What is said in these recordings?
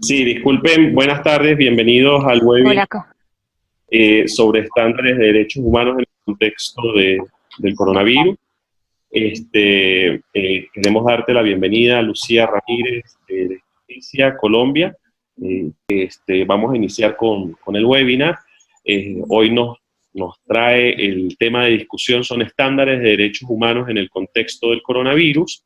Sí, disculpen, buenas tardes, bienvenidos al Hola, webinar sobre estándares de derechos humanos en el contexto del coronavirus. Queremos darte la bienvenida a Lucía Ramírez de Justicia, Colombia. Vamos a iniciar con el webinar. Hoy nos trae el tema de discusión, son estándares de derechos humanos en el contexto del coronavirus.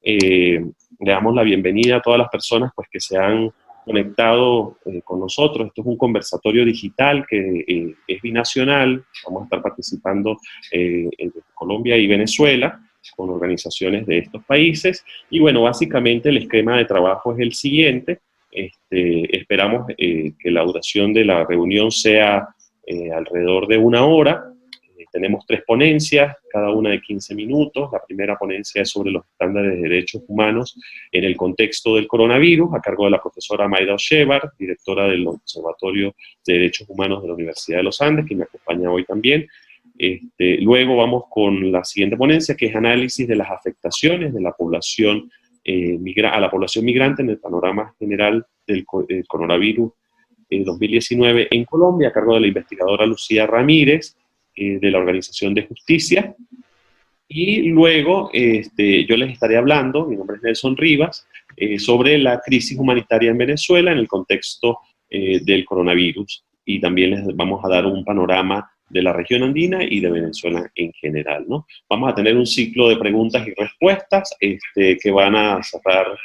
Le damos la bienvenida a todas las personas pues, que se han conectado con nosotros. Esto es un conversatorio digital que es binacional. Vamos a estar participando en Colombia y Venezuela con organizaciones de estos países. Y bueno, básicamente el esquema de trabajo es el siguiente. Esperamos que la duración de la reunión sea alrededor de 1 hora. Tenemos 3 ponencias, cada una de 15 minutos. La primera ponencia es sobre los estándares de derechos humanos en el contexto del coronavirus, a cargo de la profesora Mayda Ochevar, directora del Observatorio de Derechos Humanos de la Universidad de los Andes, que me acompaña hoy también. Luego vamos con la siguiente ponencia, que es análisis de las afectaciones de la población a la población migrante en el panorama general del coronavirus 2019 en Colombia, a cargo de la investigadora Lucía Ramírez, de la Organización de Justicia. Y luego yo les estaré hablando, mi nombre es Nelson Rivas, sobre la crisis humanitaria en Venezuela en el contexto del coronavirus. Y también les vamos a dar un panorama de la región andina y de Venezuela en general, ¿no? Vamos a tener un ciclo de preguntas y respuestas que van a cerrar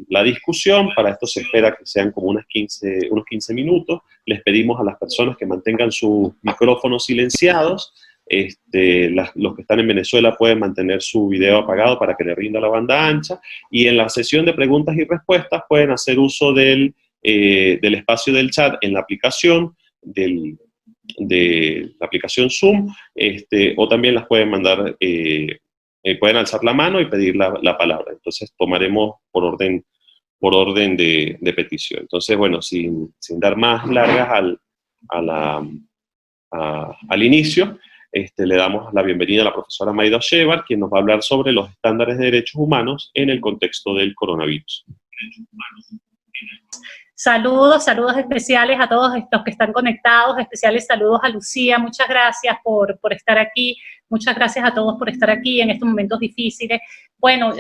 la discusión. Para esto se espera que sean como unos 15 minutos. Les pedimos a las personas que mantengan sus micrófonos silenciados. Los que están en Venezuela pueden mantener su video apagado para que le rinda la banda ancha. Y en la sesión de preguntas y respuestas pueden hacer uso del espacio del chat en la aplicación de la aplicación Zoom, o también las pueden mandar, pueden alzar la mano y pedir la palabra. Entonces tomaremos por orden de petición. Entonces, bueno, sin dar más largas al inicio, le damos la bienvenida a la profesora Mayda Ochevar, quien nos va a hablar sobre los estándares de derechos humanos en el contexto del coronavirus. saludos especiales a todos los que están conectados, especiales saludos a Lucía, muchas gracias por estar aquí, muchas gracias a todos por estar aquí en estos momentos difíciles. Bueno,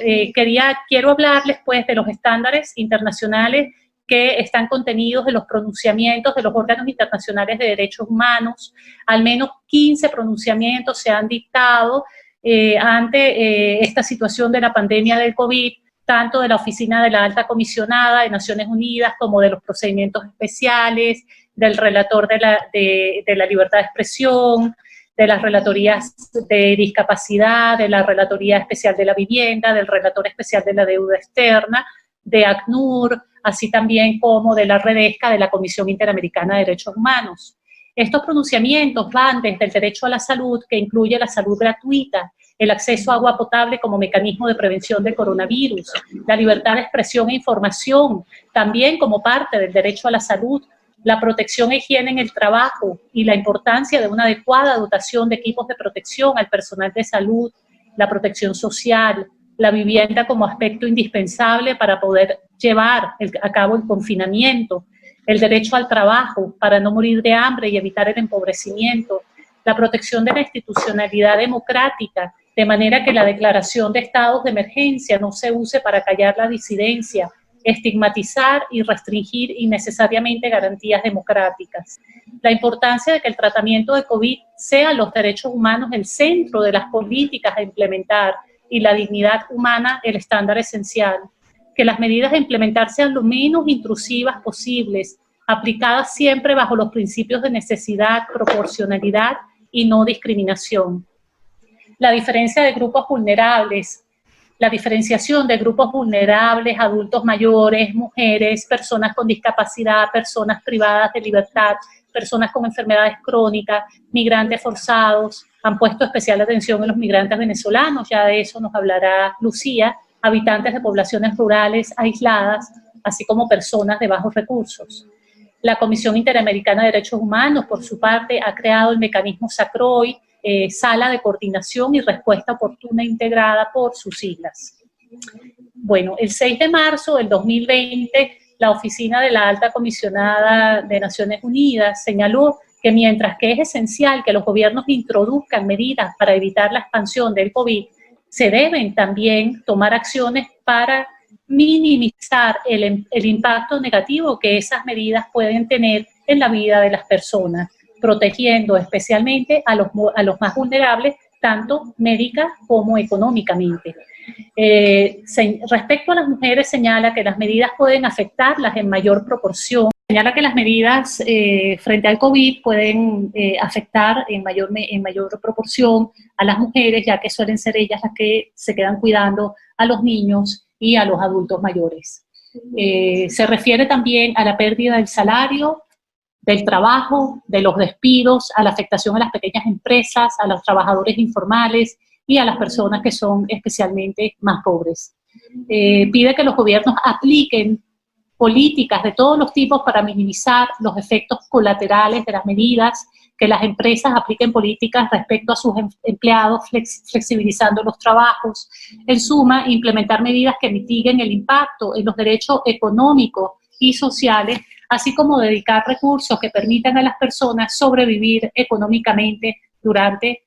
quiero hablarles pues de los estándares internacionales que están contenidos en los pronunciamientos de los órganos internacionales de derechos humanos. Al menos 15 pronunciamientos se han dictado ante esta situación de la pandemia del COVID, tanto de la Oficina de la Alta Comisionada de Naciones Unidas como de los procedimientos especiales, del relator de la libertad de expresión, de las relatorías de discapacidad, de la Relatoría Especial de la Vivienda, del Relator Especial de la Deuda Externa, de ACNUR, así también como de la REDESCA, de la Comisión Interamericana de Derechos Humanos. Estos pronunciamientos van desde el derecho a la salud, que incluye la salud gratuita, el acceso a agua potable como mecanismo de prevención del coronavirus, la libertad de expresión e información, también como parte del derecho a la salud, la protección e higiene en el trabajo y la importancia de una adecuada dotación de equipos de protección al personal de salud, la protección social, la vivienda como aspecto indispensable para poder llevar a cabo el confinamiento, el derecho al trabajo para no morir de hambre y evitar el empobrecimiento, la protección de la institucionalidad democrática, de manera que la declaración de estados de emergencia no se use para callar la disidencia, estigmatizar y restringir innecesariamente garantías democráticas. La importancia de que el tratamiento de COVID sea los derechos humanos el centro de las políticas a implementar y la dignidad humana el estándar esencial. Que las medidas a implementar sean lo menos intrusivas posibles, aplicadas siempre bajo los principios de necesidad, proporcionalidad y no discriminación. La diferencia de grupos vulnerables, la diferenciación de grupos vulnerables, adultos mayores, mujeres, personas con discapacidad, personas privadas de libertad, personas con enfermedades crónicas, migrantes forzados, han puesto especial atención en los migrantes venezolanos, ya de eso nos hablará Lucía, habitantes de poblaciones rurales aisladas, así como personas de bajos recursos. La Comisión Interamericana de Derechos Humanos, por su parte, ha creado el mecanismo SACROI, Sala de Coordinación y Respuesta Oportuna Integrada por sus siglas. Bueno, el 6 de marzo del 2020, la Oficina de la Alta Comisionada de Naciones Unidas señaló que mientras que es esencial que los gobiernos introduzcan medidas para evitar la expansión del COVID, se deben también tomar acciones para minimizar el impacto negativo que esas medidas pueden tener en la vida de las personas, protegiendo especialmente a los más vulnerables, tanto médica como económicamente. Respecto a las mujeres, señala que las medidas pueden afectarlas en mayor proporción. Señala que las medidas frente al COVID pueden afectar en mayor proporción a las mujeres, ya que suelen ser ellas las que se quedan cuidando a los niños y a los adultos mayores. Se refiere también a la pérdida del salario, del trabajo, de los despidos, a la afectación a las pequeñas empresas, a los trabajadores informales y a las personas que son especialmente más pobres. Pide que los gobiernos apliquen políticas de todos los tipos para minimizar los efectos colaterales de las medidas, que las empresas apliquen políticas respecto a sus empleados, flexibilizando los trabajos. En suma, implementar medidas que mitiguen el impacto en los derechos económicos y sociales, así como dedicar recursos que permitan a las personas sobrevivir económicamente durante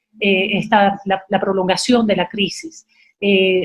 la prolongación de la crisis.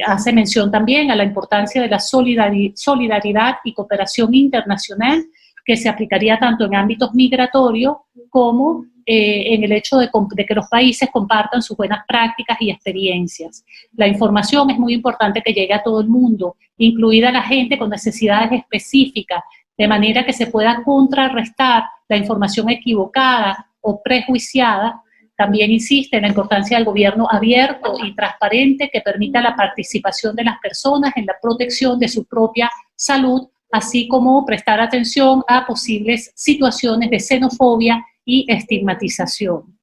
Hace mención también a la importancia de la solidaridad y cooperación internacional, que se aplicaría tanto en ámbitos migratorios como en el hecho de que los países compartan sus buenas prácticas y experiencias. La información es muy importante que llegue a todo el mundo, incluida la gente con necesidades específicas, de manera que se pueda contrarrestar la información equivocada o prejuiciada. También insiste en la importancia del gobierno abierto y transparente que permita la participación de las personas en la protección de su propia salud, así como prestar atención a posibles situaciones de xenofobia y estigmatización.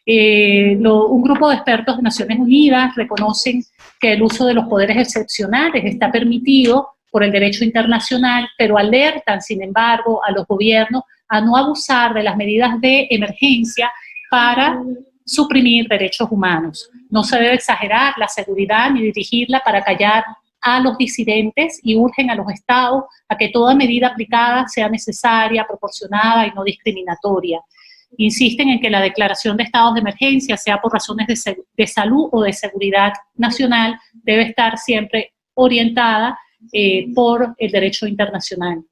Un grupo de expertos de Naciones Unidas reconocen que el uso de los poderes excepcionales está permitido por el derecho internacional, pero alertan, sin embargo, a los gobiernos a no abusar de las medidas de emergencia para suprimir derechos humanos. No se debe exagerar la seguridad ni dirigirla para callar a los disidentes, y urgen a los estados a que toda medida aplicada sea necesaria, proporcionada y no discriminatoria. Insisten en que la declaración de estados de emergencia, sea por razones de salud o de seguridad nacional, debe estar siempre orientada por el derecho internacional.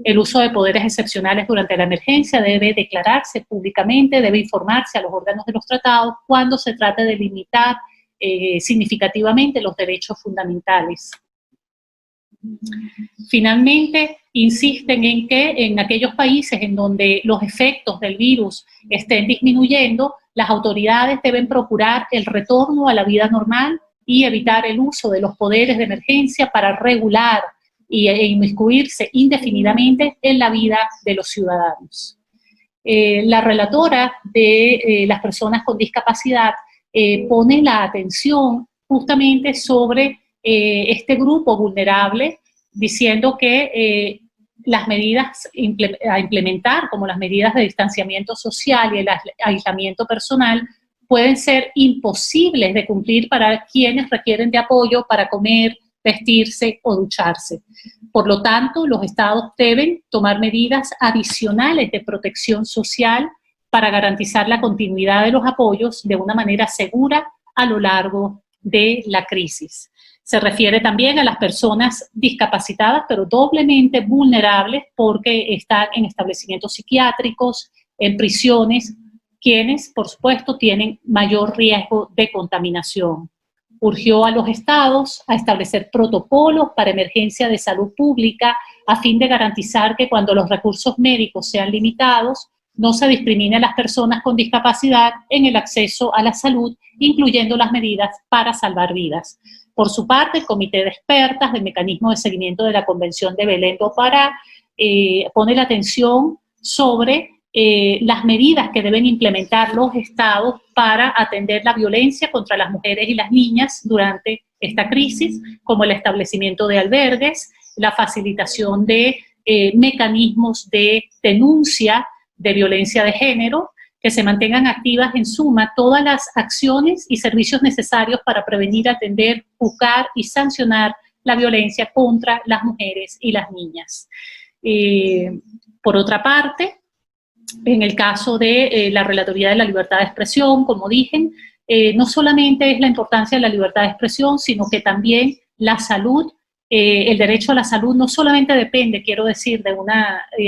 El uso de poderes excepcionales durante la emergencia debe declararse públicamente, debe informarse a los órganos de los tratados cuando se trate de limitar significativamente los derechos fundamentales. Finalmente, insisten en que en aquellos países en donde los efectos del virus estén disminuyendo, las autoridades deben procurar el retorno a la vida normal y evitar el uso de los poderes de emergencia para regular e inmiscuirse indefinidamente en la vida de los ciudadanos. La relatora de las personas con discapacidad pone la atención justamente sobre este grupo vulnerable, diciendo que las medidas a implementar, como las medidas de distanciamiento social y el aislamiento personal, pueden ser imposibles de cumplir para quienes requieren de apoyo para comer, vestirse o ducharse. Por lo tanto, los estados deben tomar medidas adicionales de protección social para garantizar la continuidad de los apoyos de una manera segura a lo largo de la crisis. Se refiere también a las personas discapacitadas, pero doblemente vulnerables porque están en establecimientos psiquiátricos, en prisiones, quienes, por supuesto, tienen mayor riesgo de contaminación. Urgió a los estados a establecer protocolos para emergencia de salud pública a fin de garantizar que cuando los recursos médicos sean limitados, no se discrimine a las personas con discapacidad en el acceso a la salud, incluyendo las medidas para salvar vidas. Por su parte, el Comité de Expertas del Mecanismo de Seguimiento de la Convención de Belém do Pará pone la atención sobre las medidas que deben implementar los estados para atender la violencia contra las mujeres y las niñas durante esta crisis, como el establecimiento de albergues, la facilitación de mecanismos de denuncia de violencia de género, que se mantengan activas en suma todas las acciones y servicios necesarios para prevenir, atender, juzgar y sancionar la violencia contra las mujeres y las niñas. Por otra parte, en el caso de la Relatoría de la Libertad de Expresión, como dije, no solamente es la importancia de la libertad de expresión, sino que también la salud, el derecho a la salud no solamente depende, quiero decir, de un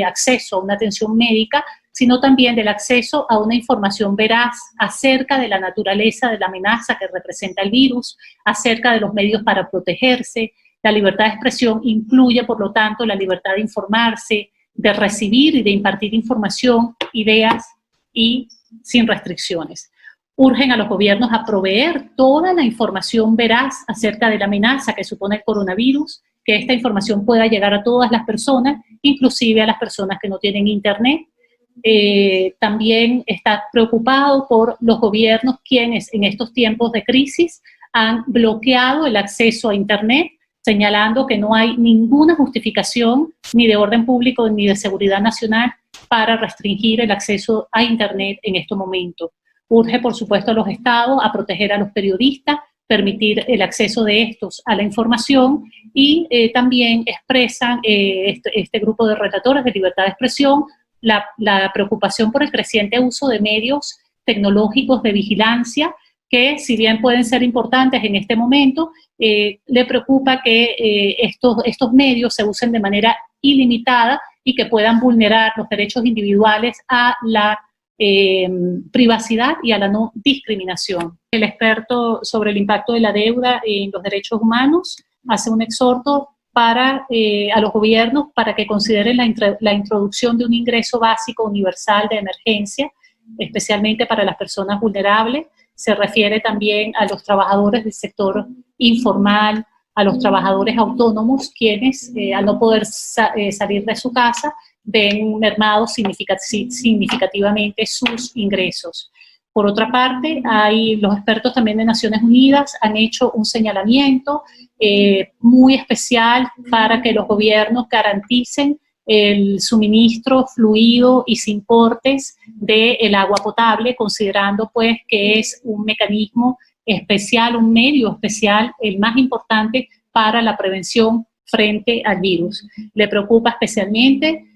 acceso a una atención médica, sino también del acceso a una información veraz acerca de la naturaleza de la amenaza que representa el virus, acerca de los medios para protegerse. La libertad de expresión incluye, por lo tanto, la libertad de informarse, de recibir y de impartir información, ideas y sin restricciones. Urgen a los gobiernos a proveer toda la información veraz acerca de la amenaza que supone el coronavirus, que esta información pueda llegar a todas las personas, inclusive a las personas que no tienen internet. También está preocupado por los gobiernos quienes en estos tiempos de crisis han bloqueado el acceso a internet, señalando que no hay ninguna justificación ni de orden público ni de seguridad nacional para restringir el acceso a internet en este momento. Urge, por supuesto, a los estados a proteger a los periodistas, permitir el acceso de estos a la información y también expresan este grupo de relatores de libertad de expresión la preocupación por el creciente uso de medios tecnológicos de vigilancia que, si bien pueden ser importantes en este momento, le preocupa que estos medios se usen de manera ilimitada y que puedan vulnerar los derechos individuales a la privacidad y a la no discriminación. El experto sobre el impacto de la deuda en los derechos humanos hace un exhorto a los gobiernos para que consideren la introducción de un ingreso básico universal de emergencia, especialmente para las personas vulnerables. Se refiere también a los trabajadores del sector informal, a los trabajadores autónomos, quienes al no poder salir de su casa ven mermados significativamente sus ingresos. Por otra parte, los expertos también de Naciones Unidas han hecho un señalamiento muy especial para que los gobiernos garanticen el suministro fluido y sin cortes del agua potable, considerando pues que es un mecanismo especial, un medio especial, el más importante para la prevención frente al virus. Le preocupa especialmente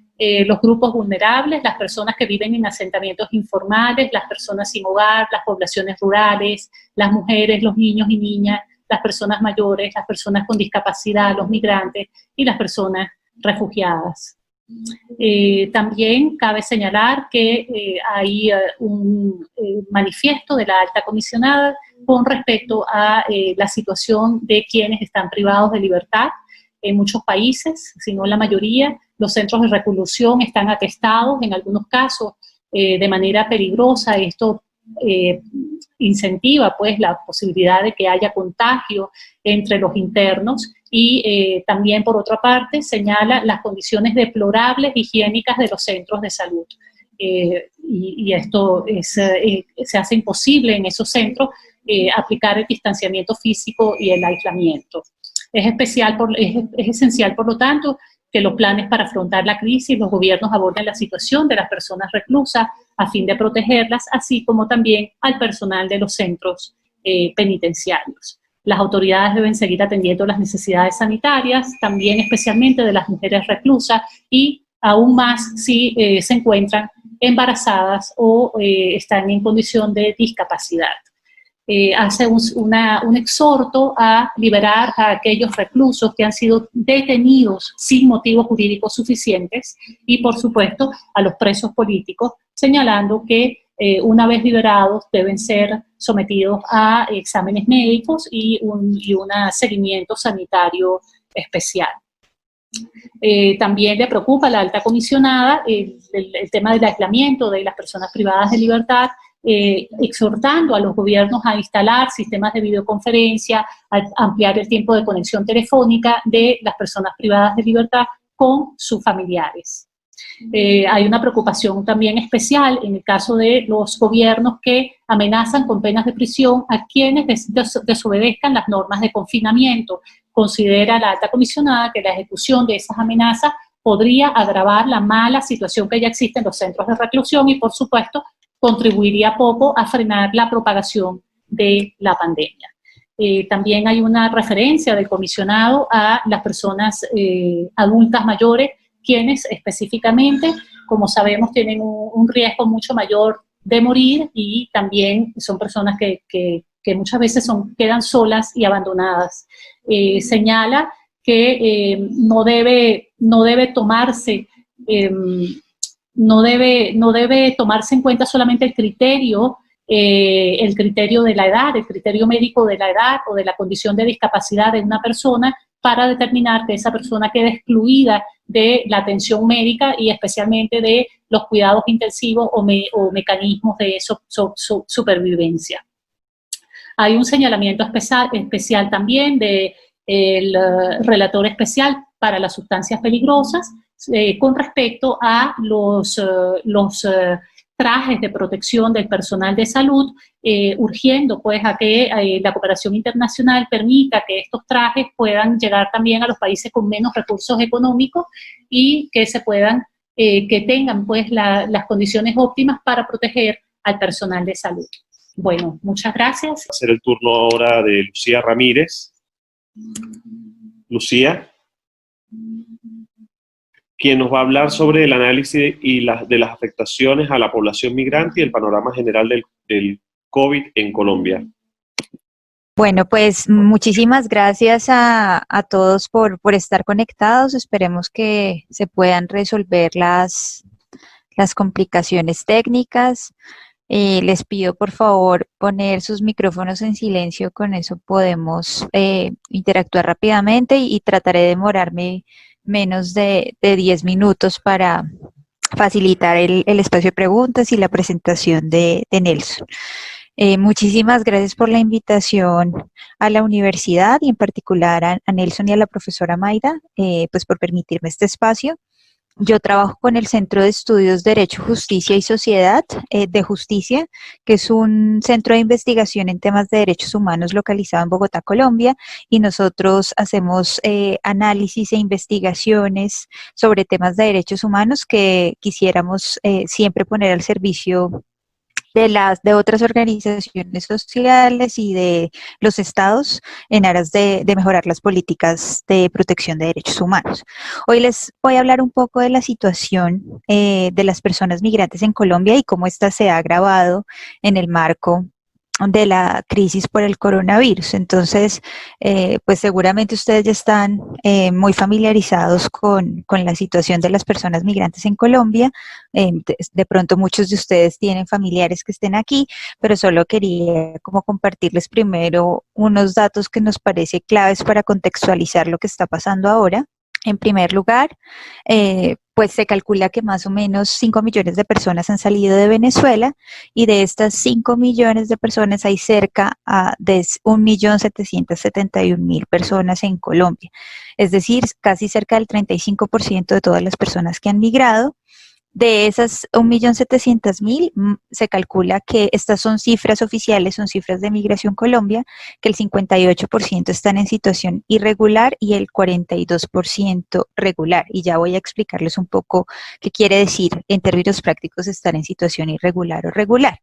los grupos vulnerables, las personas que viven en asentamientos informales, las personas sin hogar, las poblaciones rurales, las mujeres, los niños y niñas, las personas mayores, las personas con discapacidad, los migrantes y las personas refugiadas. También cabe señalar que hay un manifiesto de la alta comisionada con respecto a la situación de quienes están privados de libertad. En muchos países, si no la mayoría, los centros de reclusión están atestados, en algunos casos, de manera peligrosa. Esto incentiva pues la posibilidad de que haya contagio entre los internos y también, por otra parte, señala las condiciones deplorables higiénicas de los centros de salud. Y esto se hace imposible en esos centros aplicar el distanciamiento físico y el aislamiento. Es esencial, por lo tanto, que los planes para afrontar la crisis, los gobiernos aborden la situación de las personas reclusas a fin de protegerlas, así como también al personal de los centros penitenciarios. Las autoridades deben seguir atendiendo las necesidades sanitarias, también especialmente de las mujeres reclusas y aún más si se encuentran embarazadas o están en condición de discapacidad. Hace un exhorto a liberar a aquellos reclusos que han sido detenidos sin motivos jurídicos suficientes y, por supuesto, a los presos políticos, señalando que una vez liberados deben ser sometidos a exámenes médicos y un seguimiento sanitario especial. También le preocupa a la alta comisionada el tema del aislamiento de las personas privadas de libertad, exhortando a los gobiernos a instalar sistemas de videoconferencia, a ampliar el tiempo de conexión telefónica de las personas privadas de libertad con sus familiares. Hay una preocupación también especial en el caso de los gobiernos que amenazan con penas de prisión a quienes desobedezcan las normas de confinamiento. Considera la alta comisionada que la ejecución de esas amenazas podría agravar la mala situación que ya existe en los centros de reclusión y, por supuesto, contribuiría poco a frenar la propagación de la pandemia. También hay una referencia del comisionado a las personas adultas mayores quienes específicamente, como sabemos, tienen un riesgo mucho mayor de morir, y también son personas que muchas veces quedan solas y abandonadas. Señala que no debe tomarse en cuenta solamente el criterio de la edad, el criterio médico de la edad o de la condición de discapacidad de una persona, para determinar que esa persona queda excluida de la atención médica y especialmente de los cuidados intensivos o mecanismos de supervivencia. Hay un señalamiento especial también del relator especial para las sustancias peligrosas con respecto a los trajes de protección del personal de salud, urgiendo pues a que la cooperación internacional permita que estos trajes puedan llegar también a los países con menos recursos económicos y que que tengan pues las condiciones óptimas para proteger al personal de salud. Bueno, muchas gracias. Va a ser el turno ahora de Lucía Ramírez. Lucía, quien nos va a hablar sobre el análisis de las afectaciones a la población migrante y el panorama general del COVID en Colombia. Bueno, pues muchísimas gracias a todos por estar conectados. Esperemos que se puedan resolver las complicaciones técnicas. Les pido por favor poner sus micrófonos en silencio, con eso podemos interactuar rápidamente y trataré de demorarme menos de 10 minutos para facilitar el espacio de preguntas y la presentación de Nelson. Muchísimas gracias por la invitación a la universidad y en particular a Nelson y a la profesora Mayra, pues por permitirme este espacio. Yo trabajo con el Centro de Estudios Derecho, Justicia y Sociedad de Justicia, que es un centro de investigación en temas de derechos humanos localizado en Bogotá, Colombia, y nosotros hacemos análisis e investigaciones sobre temas de derechos humanos que quisiéramos siempre poner al servicio de otras organizaciones sociales y de los estados en aras de mejorar las políticas de protección de derechos humanos. Hoy les voy a hablar un poco de la situación de las personas migrantes en Colombia y cómo ésta se ha agravado en el marco de la crisis por el coronavirus. Entonces, pues seguramente ustedes ya están muy familiarizados con la situación de las personas migrantes en Colombia. De pronto muchos de ustedes tienen familiares que estén aquí, pero solo quería como compartirles primero unos datos que nos parece claves para contextualizar lo que está pasando ahora. En primer lugar, pues se calcula que más o menos 5 millones de personas han salido de Venezuela, y de estas 5 millones de personas hay cerca de 1.771.000 personas en Colombia. Es decir, casi cerca del 35% de todas las personas que han migrado. De esas 1.700.000, se calcula que estas son cifras oficiales, son cifras de Migración Colombia, que el 58% están en situación irregular y el 42% regular. Y ya voy a explicarles un poco qué quiere decir en términos prácticos estar en situación irregular o regular.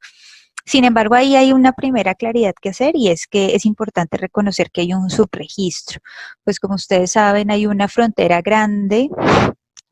Sin embargo, ahí hay una primera claridad que hacer, y es que es importante reconocer que hay un subregistro. Pues como ustedes saben, hay una frontera grande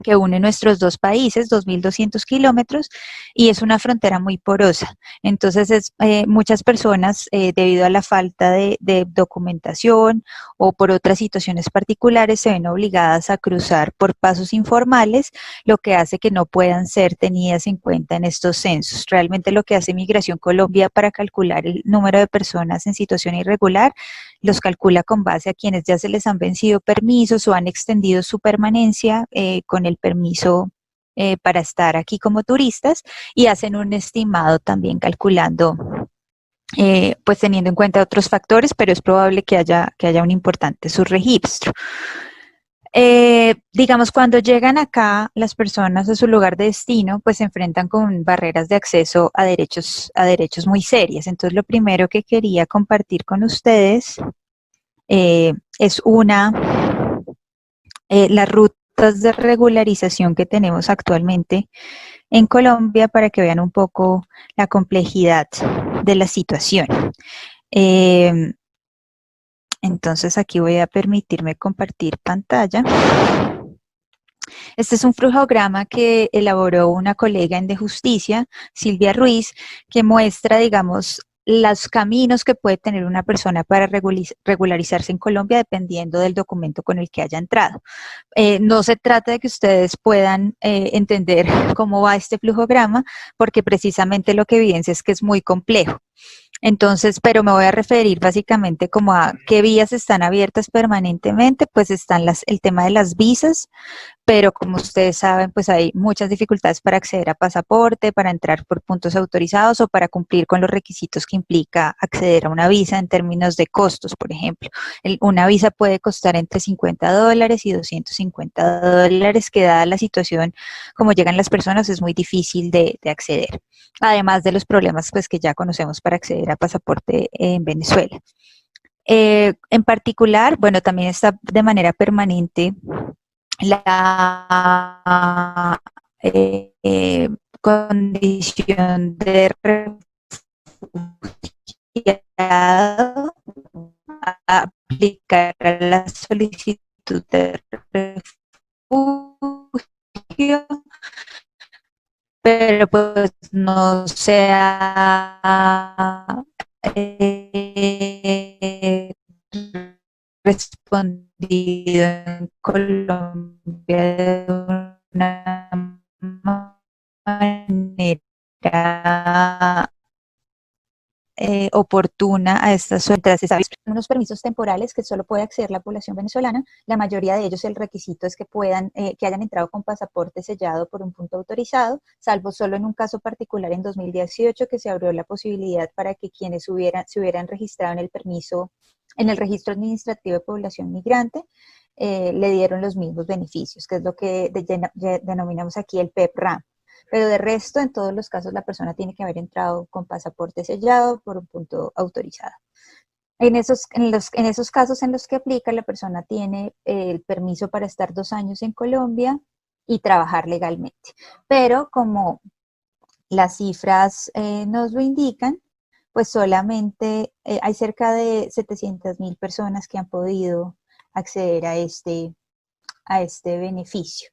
que une nuestros dos países, 2.200 kilómetros, y es una frontera muy porosa. Entonces, muchas personas, debido a la falta de documentación o por otras situaciones particulares, se ven obligadas a cruzar por pasos informales, lo que hace que no puedan ser tenidas en cuenta en estos censos. Realmente lo que hace Migración Colombia para calcular el número de personas en situación irregular, los calcula con base a quienes ya se les han vencido permisos o han extendido su permanencia con el permiso para estar aquí como turistas, y hacen un estimado también calculando, pues teniendo en cuenta otros factores, pero es probable que haya un importante subregistro. Digamos, cuando llegan acá las personas a su lugar de destino, pues se enfrentan con barreras de acceso a derechos muy serias. Entonces, lo primero que quería compartir con ustedes es las rutas de regularización que tenemos actualmente en Colombia, para que vean un poco la complejidad de la situación. Entonces aquí voy a permitirme compartir pantalla. Este es un flujograma que elaboró una colega en De Justicia, Silvia Ruiz, que muestra, digamos, los caminos que puede tener una persona para regularizarse en Colombia dependiendo del documento con el que haya entrado. No se trata de que ustedes puedan entender cómo va este flujograma, porque precisamente lo que evidencia es que es muy complejo. Entonces, pero me voy a referir básicamente como a qué vías están abiertas permanentemente, pues están el tema de las visas, pero como ustedes saben, pues hay muchas dificultades para acceder a pasaporte, para entrar por puntos autorizados o para cumplir con los requisitos que implica acceder a una visa en términos de costos, por ejemplo. Una visa puede costar entre $50 y $250, que dada la situación como llegan las personas es muy difícil de acceder. Además de los problemas pues que ya conocemos para acceder a pasaporte en Venezuela. En particular, bueno, también está de manera permanente la condición de refugiado, aplicar a la solicitud de refugio, pero pues no se ha respondido en Colombia de una manera oportuna a estas solicitudes. Unos permisos temporales que solo puede acceder la población venezolana. La mayoría de ellos, el requisito es que puedan, que hayan entrado con pasaporte sellado por un punto autorizado, salvo solo en un caso particular en 2018 que se abrió la posibilidad para que quienes se hubieran registrado en el permiso, en el registro administrativo de población migrante, le dieron los mismos beneficios, que es lo que denominamos aquí el PEP-RAM. Pero de resto, en todos los casos, la persona tiene que haber entrado con pasaporte sellado por un punto autorizado. En esos casos en los que aplica, la persona tiene el permiso para estar 2 años en Colombia y trabajar legalmente. Pero como las cifras nos lo indican, pues solamente hay cerca de 700.000 personas que han podido acceder a este beneficio.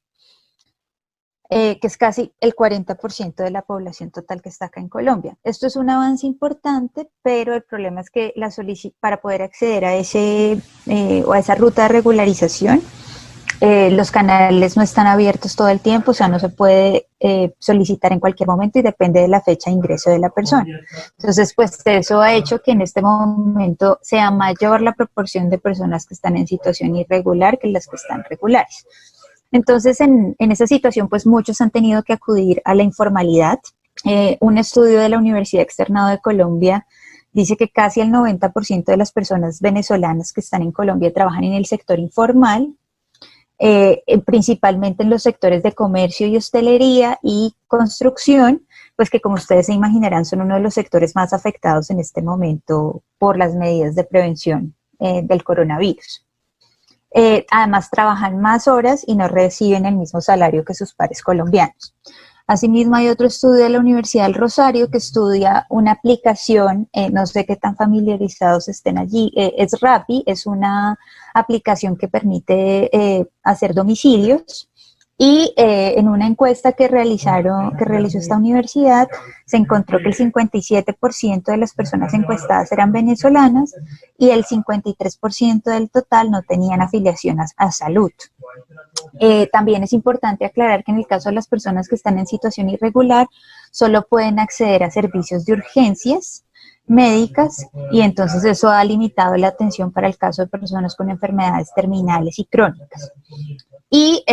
Que es casi el 40% de la población total que está acá en Colombia. Esto es un avance importante, pero el problema es que para poder acceder a o a esa ruta de regularización, los canales no están abiertos todo el tiempo, o sea, no se puede solicitar en cualquier momento y depende de la fecha de ingreso de la persona. Entonces, pues eso ha hecho que en este momento sea mayor la proporción de personas que están en situación irregular que las que están regulares. Entonces, en esa situación, pues muchos han tenido que acudir a la informalidad. Un estudio de la Universidad Externado de Colombia dice que casi el 90% de las personas venezolanas que están en Colombia trabajan en el sector informal, principalmente en los sectores de comercio y hostelería y construcción, pues que como ustedes se imaginarán son uno de los sectores más afectados en este momento por las medidas de prevención del coronavirus. Además trabajan más horas y no reciben el mismo salario que sus pares colombianos. Asimismo, hay otro estudio de la Universidad del Rosario que estudia una aplicación, no sé qué tan familiarizados estén allí, es Rappi, es una aplicación que permite hacer domicilios. Y en una encuesta que realizó esta universidad, se encontró que el 57% de las personas encuestadas eran venezolanas y el 53% del total no tenían afiliación a salud. También es importante aclarar que en el caso de las personas que están en situación irregular, solo pueden acceder a servicios de urgencias médicas y entonces eso ha limitado la atención para el caso de personas con enfermedades terminales y crónicas. Y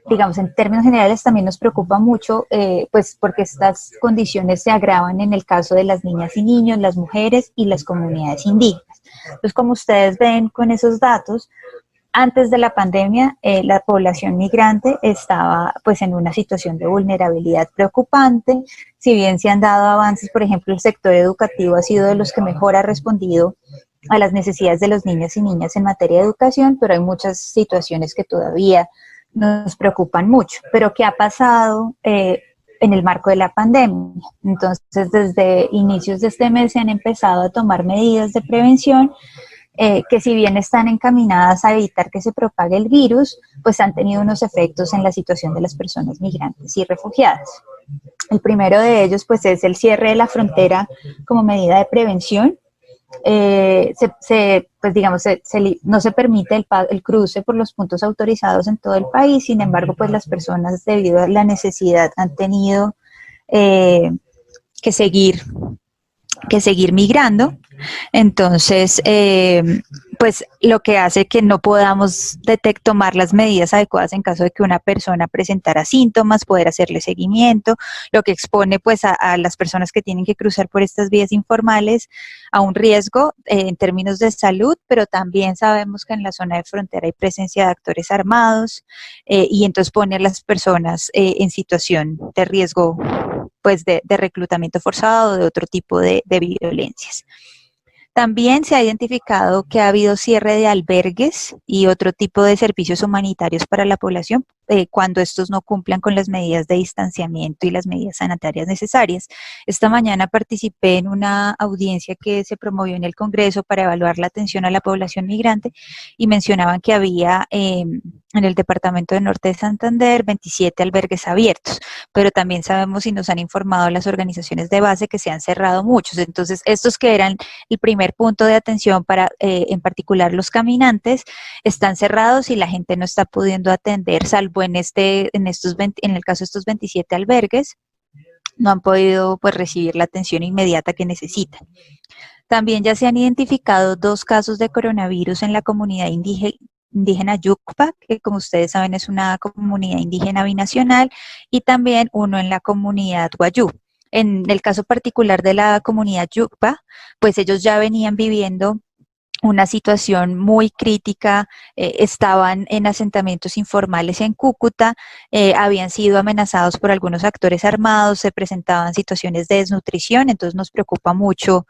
digamos, en términos generales también nos preocupa mucho, pues porque estas condiciones se agravan en el caso de las niñas y niños, las mujeres y las comunidades indígenas. Entonces, como ustedes ven con esos datos, antes de la pandemia, la población migrante estaba pues en una situación de vulnerabilidad preocupante. Si bien se han dado avances, por ejemplo, el sector educativo ha sido de los que mejor ha respondido a las necesidades de los niños y niñas en materia de educación, pero hay muchas situaciones que todavía nos preocupan mucho. Pero ¿qué ha pasado en el marco de la pandemia? Entonces, desde inicios de este mes se han empezado a tomar medidas de prevención que si bien están encaminadas a evitar que se propague el virus, pues han tenido unos efectos en la situación de las personas migrantes y refugiadas. El primero de ellos pues es el cierre de la frontera como medida de prevención. Pues digamos, no se permite el cruce por los puntos autorizados en todo el país, sin embargo, pues las personas debido a la necesidad han tenido que seguir migrando. Entonces, pues lo que hace que no podamos tomar las medidas adecuadas en caso de que una persona presentara síntomas, poder hacerle seguimiento, lo que expone pues a las personas que tienen que cruzar por estas vías informales a un riesgo en términos de salud, pero también sabemos que en la zona de frontera hay presencia de actores armados y entonces pone a las personas en situación de riesgo pues de reclutamiento forzado o de otro tipo de violencias. También se ha identificado que ha habido cierre de albergues y otro tipo de servicios humanitarios para la población cuando estos no cumplan con las medidas de distanciamiento y las medidas sanitarias necesarias. Esta mañana participé en una audiencia que se promovió en el Congreso para evaluar la atención a la población migrante y mencionaban que había en el departamento de Norte de Santander 27 albergues abiertos, pero también sabemos y nos han informado las organizaciones de base que se han cerrado muchos. Entonces, estos que eran el primer punto de atención para, en particular, los caminantes, están cerrados y la gente no está pudiendo atender, salvo en el caso de estos 27 albergues, no han podido pues recibir la atención inmediata que necesitan. También ya se han identificado 2 casos de coronavirus en la comunidad indígena Yucpa, que como ustedes saben es una comunidad indígena binacional, y también uno en la comunidad Wayuu. En el caso particular de la comunidad Yucpa, pues ellos ya venían viviendo una situación muy crítica, estaban en asentamientos informales en Cúcuta, habían sido amenazados por algunos actores armados, se presentaban situaciones de desnutrición, entonces nos preocupa mucho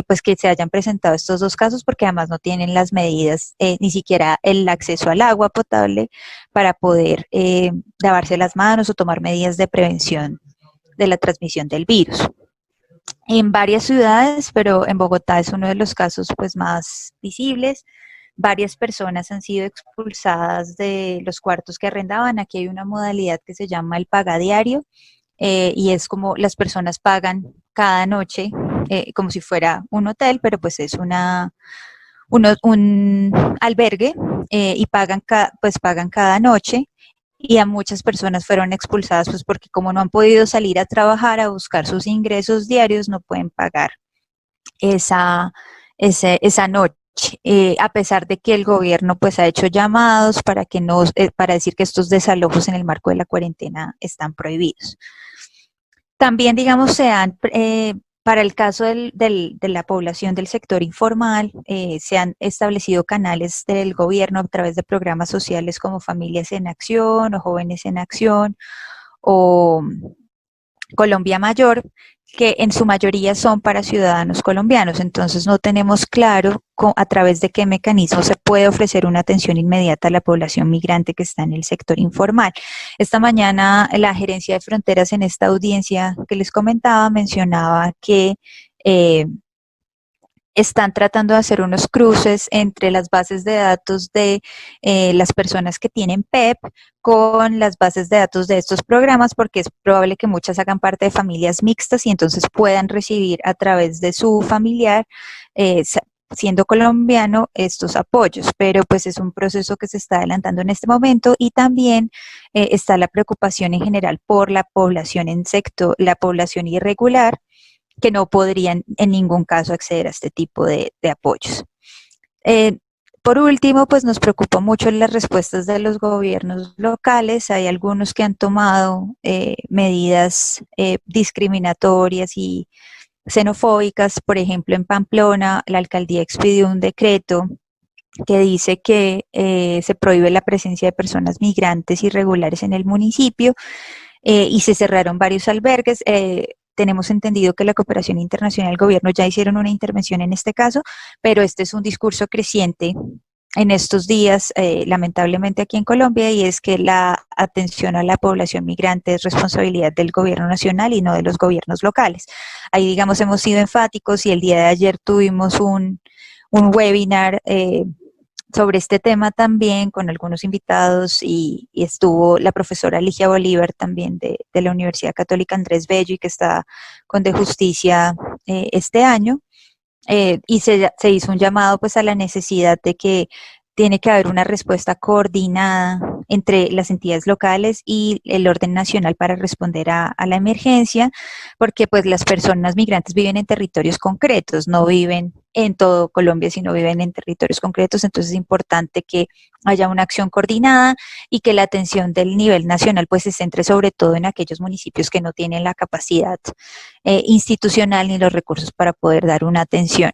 pues que se hayan presentado estos 2 casos porque además no tienen las medidas, ni siquiera el acceso al agua potable para poder lavarse las manos o tomar medidas de prevención de la transmisión del virus. En varias ciudades, pero en Bogotá es uno de los casos pues más visibles. Varias personas han sido expulsadas de los cuartos que arrendaban. Aquí hay una modalidad que se llama el pagadiario y es como las personas pagan cada noche como si fuera un hotel, pero pues es un albergue y pagan cada noche. Y a muchas personas fueron expulsadas pues porque como no han podido salir a trabajar a buscar sus ingresos diarios, no pueden pagar esa noche. A pesar de que el gobierno pues ha hecho llamados para que no, para decir que estos desalojos en el marco de la cuarentena están prohibidos. También, digamos, para el caso de la población del sector informal, se han establecido canales del gobierno a través de programas sociales como Familias en Acción o Jóvenes en Acción o Colombia Mayor, que en su mayoría son para ciudadanos colombianos. Entonces no tenemos claro a través de qué mecanismo se puede ofrecer una atención inmediata a la población migrante que está en el sector informal. Esta mañana la Gerencia de Fronteras en esta audiencia que les comentaba mencionaba que están tratando de hacer unos cruces entre las bases de datos de las personas que tienen PEP con las bases de datos de estos programas, porque es probable que muchas hagan parte de familias mixtas y entonces puedan recibir a través de su familiar, siendo colombiano, estos apoyos, pero pues es un proceso que se está adelantando en este momento y también está la preocupación en general por la población la población irregular, que no podrían en ningún caso acceder a este tipo de apoyos. Por último, pues nos preocupa mucho las respuestas de los gobiernos locales. Hay algunos que han tomado medidas discriminatorias y xenofóbicas. Por ejemplo, en Pamplona, la alcaldía expidió un decreto que dice que se prohíbe la presencia de personas migrantes irregulares en el municipio y se cerraron varios albergues. Tenemos entendido que la cooperación internacional y el gobierno ya hicieron una intervención en este caso, pero este es un discurso creciente en estos días, lamentablemente aquí en Colombia, y es que la atención a la población migrante es responsabilidad del gobierno nacional y no de los gobiernos locales. Ahí, digamos, hemos sido enfáticos y el día de ayer tuvimos un webinar sobre este tema también con algunos invitados y estuvo la profesora Ligia Bolívar también de la Universidad Católica Andrés Bello y que está con De Justicia este año. Y se hizo un llamado pues a la necesidad de que tiene que haber una respuesta coordinada entre las entidades locales y el orden nacional para responder a la emergencia, porque pues las personas migrantes viven en territorios concretos, no viven en todo Colombia, sino viven en territorios concretos, entonces es importante que haya una acción coordinada y que la atención del nivel nacional pues se centre sobre todo en aquellos municipios que no tienen la capacidad institucional ni los recursos para poder dar una atención.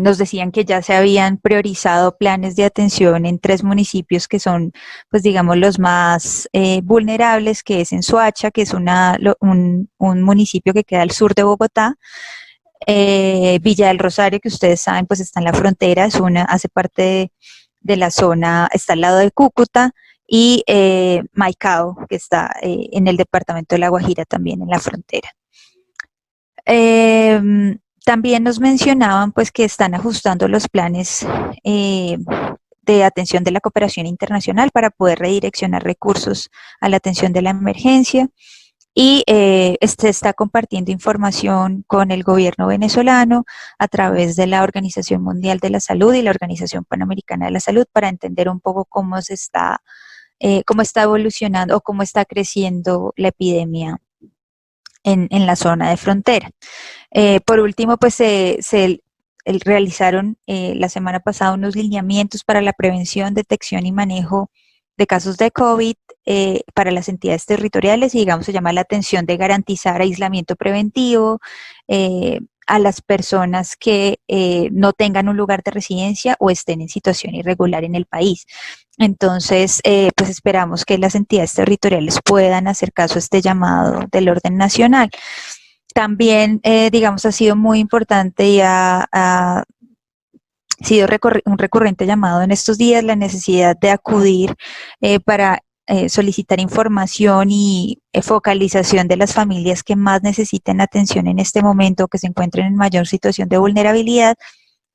Nos decían que ya se habían priorizado planes de atención en 3 municipios que son, pues digamos, los más vulnerables, que es en Soacha, que es un municipio que queda al sur de Bogotá, Villa del Rosario, que ustedes saben, pues está en la frontera, hace parte de la zona, está al lado de Cúcuta, y Maicao, que está en el departamento de La Guajira, también en la frontera. También nos mencionaban pues que están ajustando los planes de atención de la cooperación internacional para poder redireccionar recursos a la atención de la emergencia y se está compartiendo información con el gobierno venezolano a través de la Organización Mundial de la Salud y la Organización Panamericana de la Salud para entender un poco cómo está evolucionando o cómo está creciendo la epidemia en la zona de frontera. Por último, pues realizaron la semana pasada unos lineamientos para la prevención, detección y manejo de casos de COVID para las entidades territoriales y digamos se llama la atención de garantizar aislamiento preventivo a las personas que no tengan un lugar de residencia o estén en situación irregular en el país. Entonces, pues esperamos que las entidades territoriales puedan hacer caso a este llamado del orden nacional. También, digamos, ha sido muy importante y ha sido un recurrente llamado en estos días la necesidad de acudir para solicitar información y focalización de las familias que más necesiten atención en este momento, que se encuentren en mayor situación de vulnerabilidad,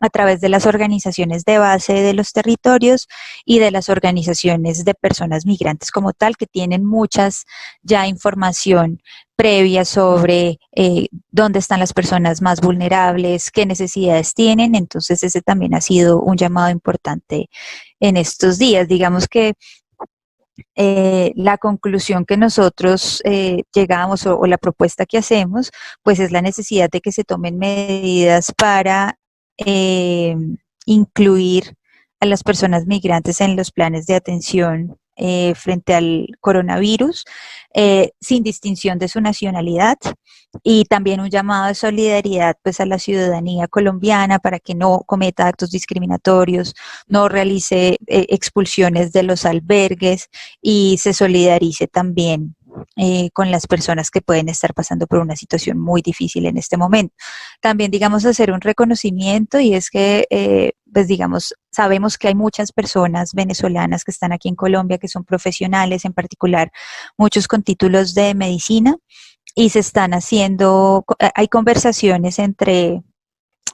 a través de las organizaciones de base de los territorios y de las organizaciones de personas migrantes como tal, que tienen muchas ya información previa sobre dónde están las personas más vulnerables, qué necesidades tienen. Entonces ese también ha sido un llamado importante en estos días. Digamos que la conclusión que nosotros llegamos o la propuesta que hacemos, pues es la necesidad de que se tomen medidas para incluir a las personas migrantes en los planes de atención frente al coronavirus, sin distinción de su nacionalidad, y también un llamado de solidaridad pues a la ciudadanía colombiana para que no cometa actos discriminatorios, no realice expulsiones de los albergues y se solidarice también con las personas que pueden estar pasando por una situación muy difícil en este momento. También, digamos, hacer un reconocimiento y es que, pues, digamos, sabemos que hay muchas personas venezolanas que están aquí en Colombia, que son profesionales, en particular muchos con títulos de medicina, y se están haciendo, hay conversaciones entre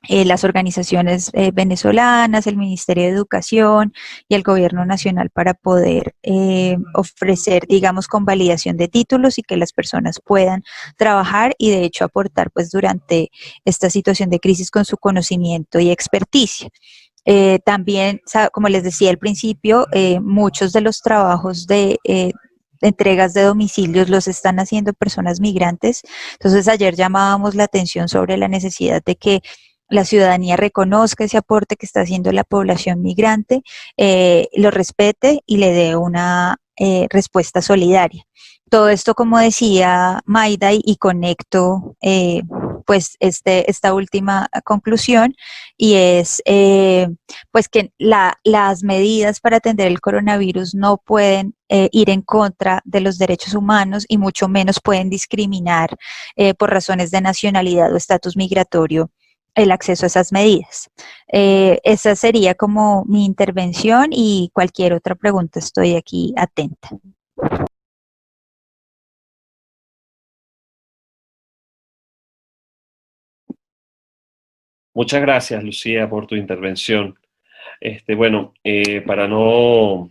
las organizaciones venezolanas, el Ministerio de Educación y el Gobierno Nacional para poder ofrecer, digamos, convalidación de títulos y que las personas puedan trabajar y de hecho aportar pues durante esta situación de crisis con su conocimiento y experticia. También, como les decía al principio, muchos de los trabajos de entregas de domicilios los están haciendo personas migrantes. Entonces ayer llamábamos la atención sobre la necesidad de que la ciudadanía reconozca ese aporte que está haciendo la población migrante, lo respete y le dé una respuesta solidaria. Todo esto, como decía Maida, y conecto pues esta última conclusión, y es pues que las medidas para atender el coronavirus no pueden ir en contra de los derechos humanos y mucho menos pueden discriminar por razones de nacionalidad o estatus migratorio el acceso a esas medidas. Esa sería como mi intervención y cualquier otra pregunta estoy aquí atenta. Muchas gracias, Lucía, por tu intervención. Bueno, para no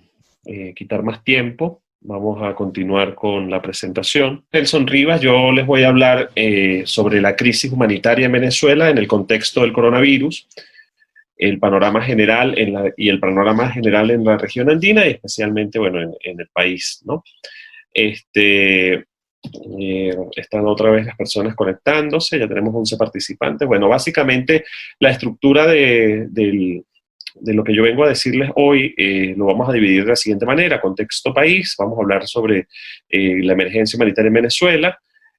quitar más tiempo, vamos a continuar con la presentación. Nelson Rivas, yo les voy a hablar sobre la crisis humanitaria en Venezuela en el contexto del coronavirus, el panorama general y el panorama general en la región andina y especialmente, bueno, en el país, ¿no? Están otra vez las personas conectándose, ya tenemos 11 participantes. Bueno, básicamente la estructura de lo que yo vengo a decirles hoy lo vamos a dividir de la siguiente manera: contexto país, vamos a hablar sobre la emergencia humanitaria en Venezuela.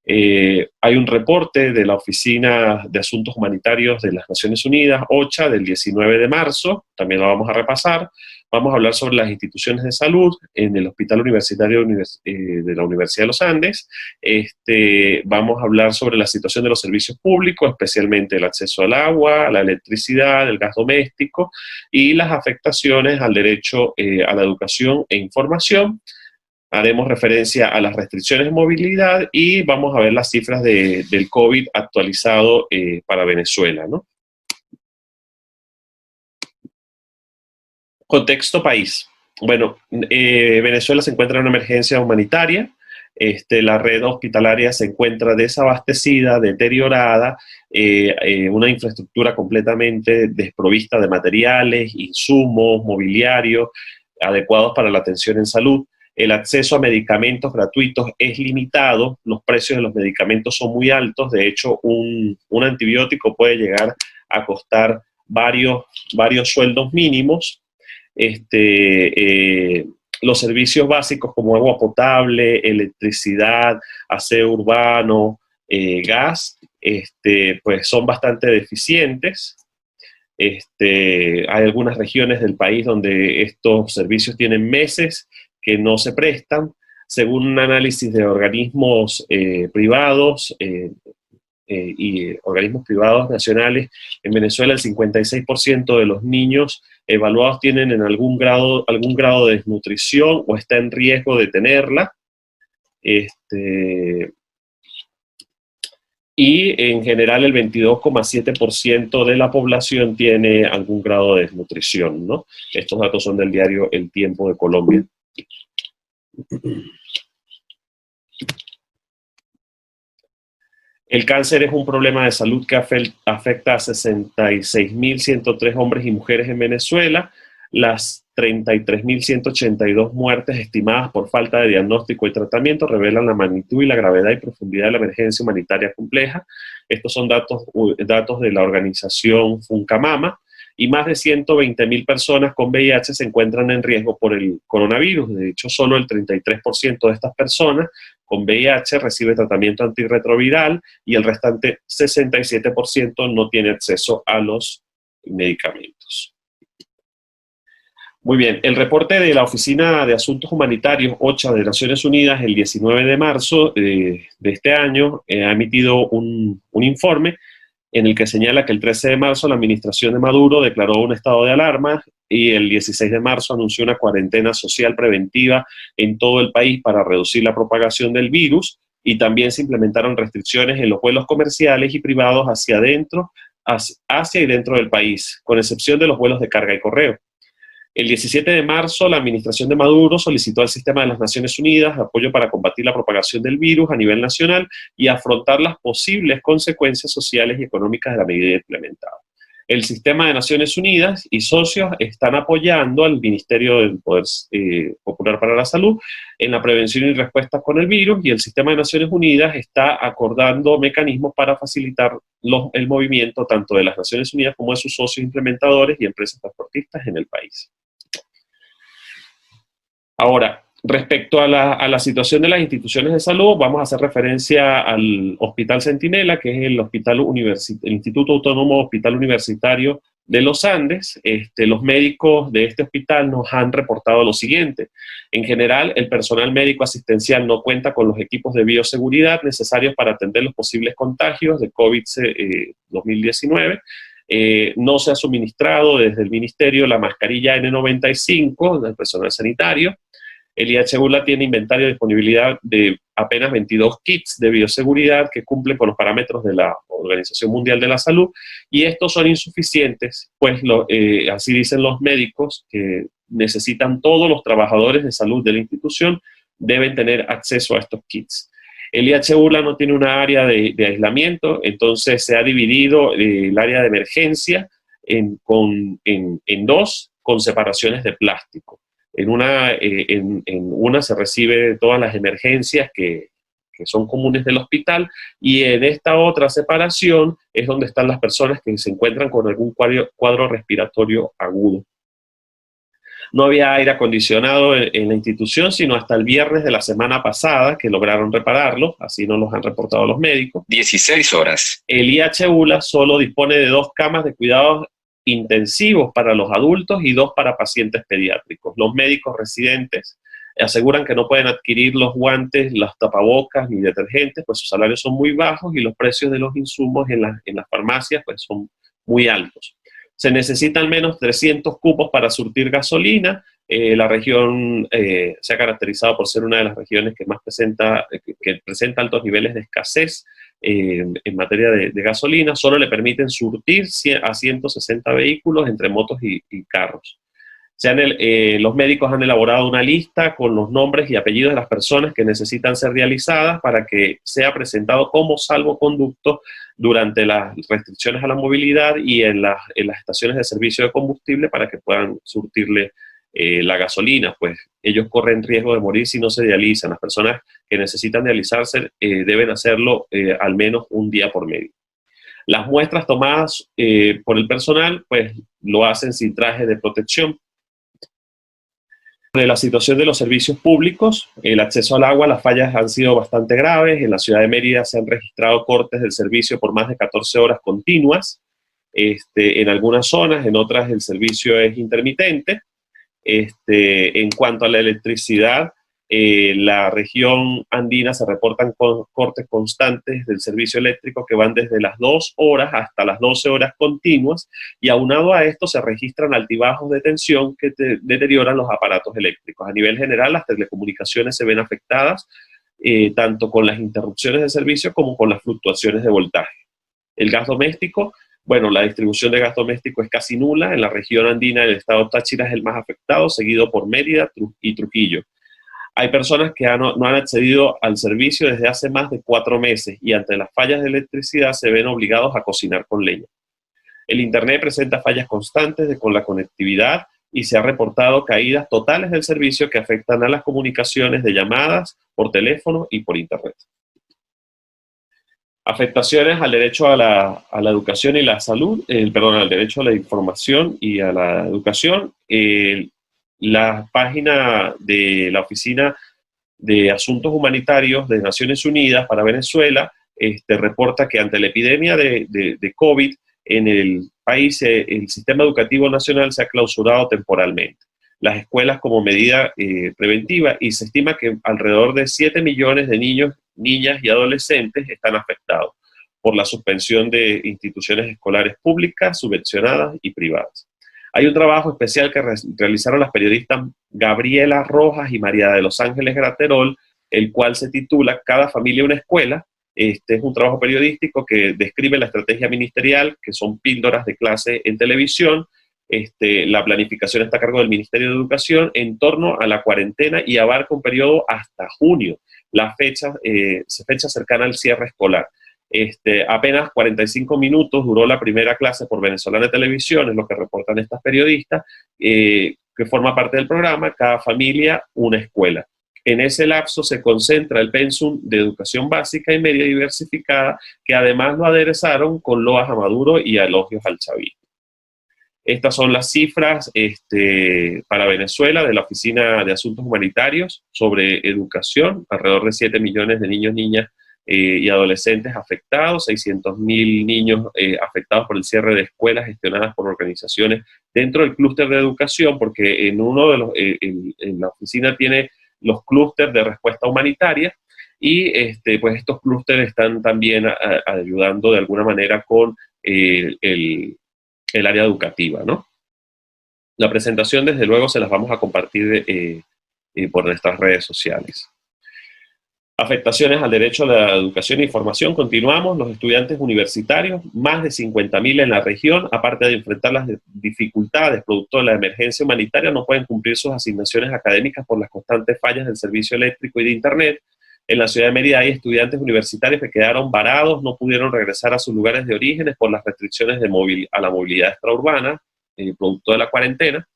Hay un reporte de la Oficina de Asuntos Humanitarios de las Naciones Unidas, OCHA, del 19 de marzo, también lo vamos a repasar. Vamos a hablar sobre las instituciones de salud en el Hospital Universitario de la Universidad de los Andes. Vamos a hablar sobre la situación de los servicios públicos, especialmente el acceso al agua, a la electricidad, el gas doméstico y las afectaciones al derecho a la educación e información. Haremos referencia a las restricciones de movilidad y vamos a ver las cifras del COVID actualizado para Venezuela, ¿no? Contexto país. Bueno, Venezuela se encuentra en una emergencia humanitaria. La red hospitalaria se encuentra desabastecida, deteriorada, una infraestructura completamente desprovista de materiales, insumos, mobiliario adecuados para la atención en salud. El acceso a medicamentos gratuitos es limitado, los precios de los medicamentos son muy altos. De hecho, un antibiótico puede llegar a costar varios sueldos mínimos. Los servicios básicos como agua potable, electricidad, aseo urbano, gas, pues son bastante deficientes. Hay algunas regiones del país donde estos servicios tienen meses que no se prestan. Según un análisis de organismos privados y organismos privados nacionales, en Venezuela el 56% de los niños evaluados tienen en algún grado de desnutrición o está en riesgo de tenerla. Y en general el 22,7% de la población tiene algún grado de desnutrición, ¿no? Estos datos son del diario El Tiempo de Colombia. El cáncer es un problema de salud que afecta a 66.103 hombres y mujeres en Venezuela. Las 33.182 muertes estimadas por falta de diagnóstico y tratamiento revelan la magnitud y la gravedad y profundidad de la emergencia humanitaria compleja. Estos son datos de la organización Funcamama, y más de 120.000 personas con VIH se encuentran en riesgo por el coronavirus. De hecho, solo el 33% de estas personas con VIH recibe tratamiento antirretroviral y el restante 67% no tiene acceso a los medicamentos. Muy bien, el reporte de la Oficina de Asuntos Humanitarios, OCHA, de Naciones Unidas, el 19 de marzo de este año, ha emitido un informe en el que señala que el 13 de marzo la administración de Maduro declaró un estado de alarma y el 16 de marzo anunció una cuarentena social preventiva en todo el país para reducir la propagación del virus, y también se implementaron restricciones en los vuelos comerciales y privados hacia y dentro del país, con excepción de los vuelos de carga y correo. El 17 de marzo, la administración de Maduro solicitó al sistema de las Naciones Unidas apoyo para combatir la propagación del virus a nivel nacional y afrontar las posibles consecuencias sociales y económicas de la medida implementada. El sistema de Naciones Unidas y socios están apoyando al Ministerio del Poder Popular para la Salud en la prevención y respuesta con el virus, y el sistema de Naciones Unidas está acordando mecanismos para facilitar el movimiento tanto de las Naciones Unidas como de sus socios implementadores y empresas transportistas en el país. Ahora, respecto a la situación de las instituciones de salud, vamos a hacer referencia al Hospital Centinela, que es el Instituto Autónomo Hospital Universitario de los Andes. Los médicos de este hospital nos han reportado lo siguiente. En general, el personal médico asistencial no cuenta con los equipos de bioseguridad necesarios para atender los posibles contagios de COVID-2019. No se ha suministrado desde el Ministerio la mascarilla N95 del personal sanitario. El IHULA tiene inventario de disponibilidad de apenas 22 kits de bioseguridad que cumplen con los parámetros de la Organización Mundial de la Salud, y estos son insuficientes, pues así dicen los médicos, que necesitan todos los trabajadores de salud de la institución, deben tener acceso a estos kits. El IHULA no tiene una área de aislamiento, entonces se ha dividido el área de emergencia en dos, con separaciones de plástico. En una se recibe todas las emergencias que son comunes del hospital, y en esta otra separación es donde están las personas que se encuentran con algún cuadro respiratorio agudo. No había aire acondicionado en la institución sino hasta el viernes de la semana pasada, que lograron repararlo, así nos los han reportado los médicos. 16 horas. El IHULA solo dispone de 2 camas de cuidados intensivos para los adultos y 2 para pacientes pediátricos. Los médicos residentes aseguran que no pueden adquirir los guantes, los tapabocas ni detergentes, pues sus salarios son muy bajos y los precios de los insumos en las farmacias pues son muy altos. Se necesitan al menos 300 cupos para surtir gasolina. La región se ha caracterizado por ser una de las regiones que más presenta altos niveles de escasez en materia de gasolina. Solo le permiten surtir a 160 vehículos entre motos y carros. Los médicos han elaborado una lista con los nombres y apellidos de las personas que necesitan ser dializadas para que sea presentado como salvoconducto durante las restricciones a la movilidad y en las estaciones de servicio de combustible, para que puedan surtirle la gasolina, pues ellos corren riesgo de morir si no se dializan. Las personas que necesitan dializarse deben hacerlo al menos un día por medio. Las muestras tomadas por el personal pues lo hacen sin traje de protección. De la situación de los servicios públicos, el acceso al agua, las fallas han sido bastante graves. En la ciudad de Mérida se han registrado cortes del servicio por más de 14 horas continuas. En algunas zonas, en otras el servicio es intermitente. En cuanto a la electricidad, la región andina se reportan cortes constantes del servicio eléctrico que van desde las 2 horas hasta las 12 horas continuas, y aunado a esto se registran altibajos de tensión que deterioran los aparatos eléctricos. A nivel general, las telecomunicaciones se ven afectadas tanto con las interrupciones de servicio como con las fluctuaciones de voltaje. El gas doméstico, bueno, la distribución de gas doméstico es casi nula. En la región andina el estado Táchira es el más afectado, seguido por Mérida y Trujillo. Hay personas que no han accedido al servicio desde hace más de 4 meses y ante las fallas de electricidad se ven obligados a cocinar con leña. El Internet presenta fallas constantes con la conectividad y se ha reportado caídas totales del servicio que afectan a las comunicaciones de llamadas por teléfono y por Internet. Afectaciones al derecho a la educación y la salud, al derecho a la información y a la educación. La página de la Oficina de Asuntos Humanitarios de Naciones Unidas para Venezuela reporta que ante la epidemia de COVID en el país, el sistema educativo nacional se ha clausurado temporalmente. Las escuelas como medida preventiva, y se estima que alrededor de 7 millones de niños, niñas y adolescentes están afectados por la suspensión de instituciones escolares públicas, subvencionadas y privadas. Hay un trabajo especial que realizaron las periodistas Gabriela Rojas y María de los Ángeles Graterol, el cual se titula Cada familia una escuela. Es un trabajo periodístico que describe la estrategia ministerial, que son píldoras de clase en televisión. La planificación está a cargo del Ministerio de Educación en torno a la cuarentena y abarca un periodo hasta junio, la fecha cercana al cierre escolar. Apenas 45 minutos duró la primera clase por Venezolana Televisión, es lo que reportan estas periodistas, que forma parte del programa Cada familia una escuela. En ese lapso se concentra el pensum de educación básica y media diversificada, que además lo aderezaron con loas a Maduro y elogios al chavismo. Estas son las cifras para Venezuela de la Oficina de Asuntos Humanitarios sobre educación: alrededor de 7 millones de niños, niñas y adolescentes afectados, 600.000 niños afectados por el cierre de escuelas gestionadas por organizaciones dentro del clúster de educación, porque en la oficina tiene los clústeres de respuesta humanitaria, y pues estos clústeres están también ayudando de alguna manera con el área educativa, ¿no? La presentación, desde luego, se las vamos a compartir por nuestras redes sociales. Afectaciones al derecho a la educación e información. Continuamos. Los estudiantes universitarios, más de 50.000 en la región, aparte de enfrentar las dificultades producto de la emergencia humanitaria, no pueden cumplir sus asignaciones académicas por las constantes fallas del servicio eléctrico y de Internet. En la ciudad de Mérida hay estudiantes universitarios que quedaron varados, no pudieron regresar a sus lugares de origen por las restricciones a la movilidad extraurbana, producto de la cuarentena.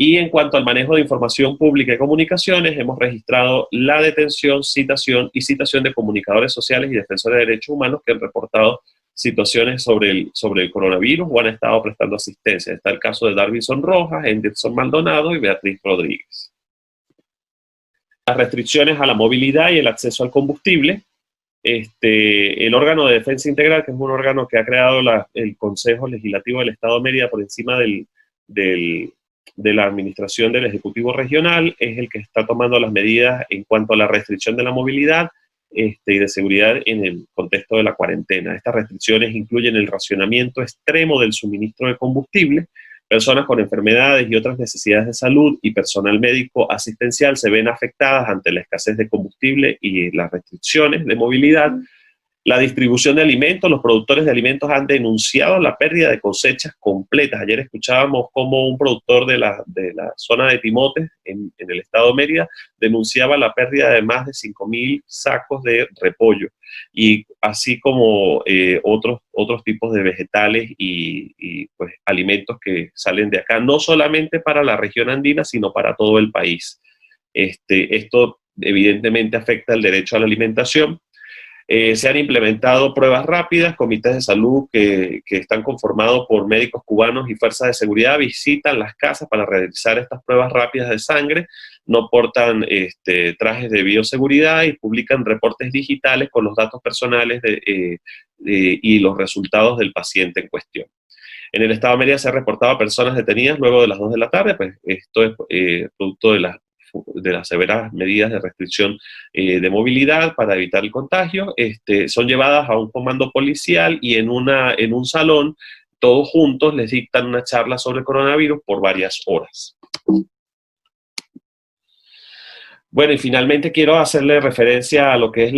Y en cuanto al manejo de información pública y comunicaciones, hemos registrado la detención, citación y citación de comunicadores sociales y defensores de derechos humanos que han reportado situaciones sobre el coronavirus o han estado prestando asistencia. Está el caso de Darvinson Rojas, Henderson Maldonado y Beatriz Rodríguez. Las restricciones a la movilidad y el acceso al combustible. El órgano de defensa integral, que es un órgano que ha creado el Consejo Legislativo del Estado de Mérida por encima de la administración del Ejecutivo Regional, es el que está tomando las medidas en cuanto a la restricción de la movilidad y de seguridad en el contexto de la cuarentena. Estas restricciones incluyen el racionamiento extremo del suministro de combustible. Personas con enfermedades y otras necesidades de salud y personal médico asistencial se ven afectadas ante la escasez de combustible y las restricciones de movilidad. La distribución de alimentos, los productores de alimentos han denunciado la pérdida de cosechas completas. Ayer escuchábamos cómo un productor de la zona de Timotes, en el estado de Mérida, denunciaba la pérdida de más de 5.000 sacos de repollo, y así como otros tipos de vegetales y pues, alimentos que salen de acá, no solamente para la región andina, sino para todo el país. Esto evidentemente afecta el derecho a la alimentación. Se han implementado pruebas rápidas, comités de salud que están conformados por médicos cubanos y fuerzas de seguridad visitan las casas para realizar estas pruebas rápidas de sangre, no portan trajes de bioseguridad y publican reportes digitales con los datos personales y los resultados del paciente en cuestión. En el estado de Mérida se ha reportado a personas detenidas luego de las 2 de la tarde, pues esto es producto de las severas medidas de restricción de movilidad para evitar el contagio. Son llevadas a un comando policial y en un salón, todos juntos, les dictan una charla sobre el coronavirus por varias horas. Bueno, y finalmente quiero hacerle referencia a lo que es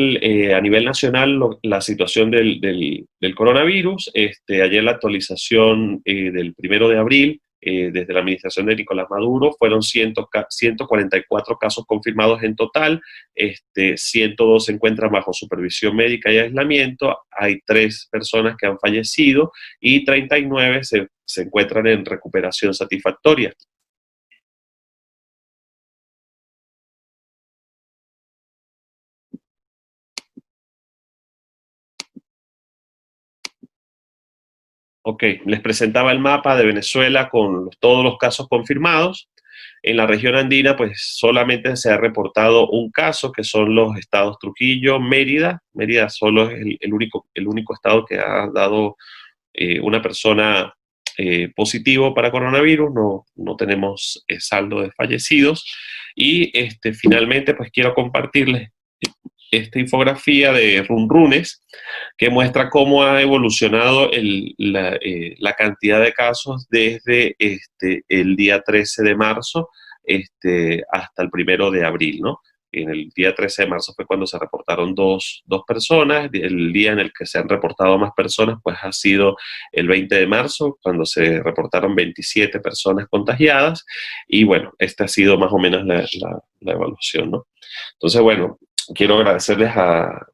a nivel nacional la situación del coronavirus. Ayer la actualización del 1 de abril, desde la administración de Nicolás Maduro, fueron 144 casos confirmados en total, 102 se encuentran bajo supervisión médica y aislamiento, hay 3 personas que han fallecido y 39 se encuentran en recuperación satisfactoria. Ok, les presentaba el mapa de Venezuela con todos los casos confirmados. En la región andina, pues solamente se ha reportado un caso, que son los estados Trujillo, Mérida. Mérida solo es el único estado que ha dado una persona positivo para coronavirus. No tenemos saldo de fallecidos. Y finalmente, pues quiero compartirles esta infografía de Runrunes que muestra cómo ha evolucionado la cantidad de casos desde el día 13 de marzo hasta el 1 de abril, ¿no? En el día 13 de marzo fue cuando se reportaron dos personas. El día en el que se han reportado más personas pues ha sido el 20 de marzo, cuando se reportaron 27 personas contagiadas. Y bueno, esta ha sido más o menos la evaluación, ¿no? Entonces, bueno, quiero agradecerles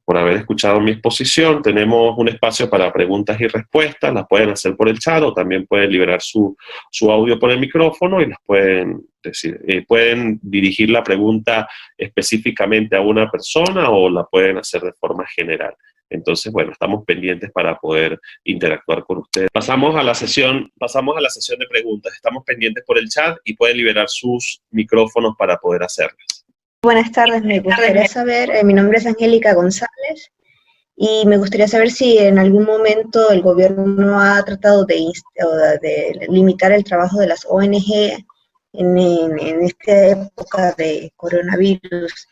por haber escuchado mi exposición. Tenemos un espacio para preguntas y respuestas, las pueden hacer por el chat o también pueden liberar su audio por el micrófono y las pueden decir. Pueden dirigir la pregunta específicamente a una persona o la pueden hacer de forma general. Entonces, bueno, estamos pendientes para poder interactuar con ustedes. Pasamos a la sesión de preguntas. Estamos pendientes por el chat y pueden liberar sus micrófonos para poder hacerlas. Buenas tardes, me gustaría saber, mi nombre es Angélica González, y me gustaría saber si en algún momento el gobierno ha tratado de limitar el trabajo de las ONG en esta época de coronavirus,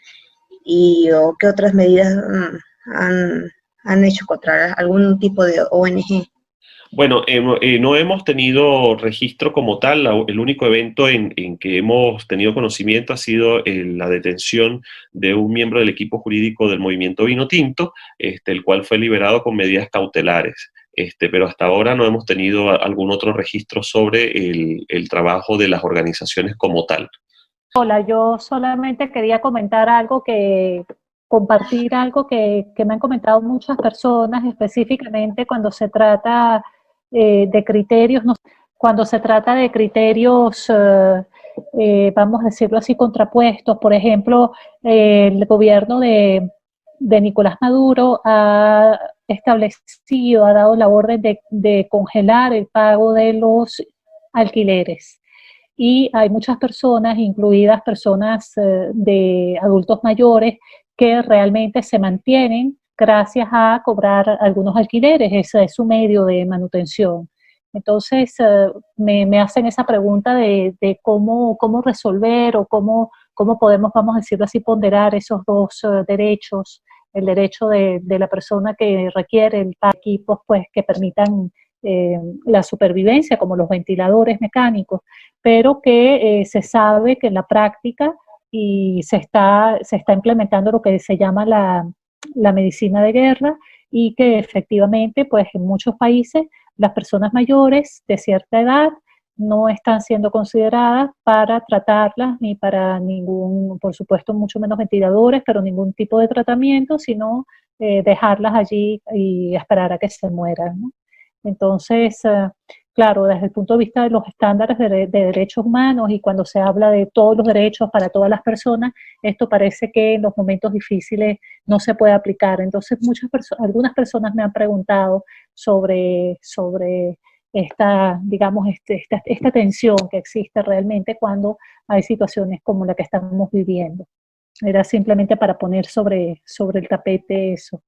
o qué otras medidas han hecho contra algún tipo de ONG. Bueno, no hemos tenido registro como tal. El único evento en que hemos tenido conocimiento ha sido la detención de un miembro del equipo jurídico del movimiento Vino Tinto, el cual fue liberado con medidas cautelares. Pero hasta ahora no hemos tenido algún otro registro sobre el trabajo de las organizaciones como tal. Hola, yo solamente quería comentar algo compartir algo que me han comentado muchas personas, específicamente cuando se trata de criterios, cuando se trata de criterios, vamos a decirlo así, contrapuestos. Por ejemplo, el gobierno de Nicolás Maduro ha establecido, ha dado la orden de congelar el pago de los alquileres. Y hay muchas personas, incluidas personas de adultos mayores, que realmente se mantienen gracias a cobrar algunos alquileres. Ese es su medio de manutención. Entonces, me hacen esa pregunta de cómo resolver o cómo podemos, vamos a decirlo así, ponderar esos dos derechos, el derecho de la persona que requiere el equipos pues, que permitan la supervivencia, como los ventiladores mecánicos, pero que se sabe que en la práctica y se está implementando lo que se llama la medicina de guerra, y que efectivamente pues en muchos países las personas mayores de cierta edad no están siendo consideradas para tratarlas ni para ningún, por supuesto mucho menos ventiladores, pero ningún tipo de tratamiento, sino dejarlas allí y esperar a que se mueran, ¿no? Entonces, claro, desde el punto de vista de los estándares de derechos humanos y cuando se habla de todos los derechos para todas las personas, esto parece que en los momentos difíciles no se puede aplicar. Entonces, algunas personas me han preguntado sobre esta, digamos, esta tensión que existe realmente cuando hay situaciones como la que estamos viviendo. Era simplemente para poner sobre el tapete eso.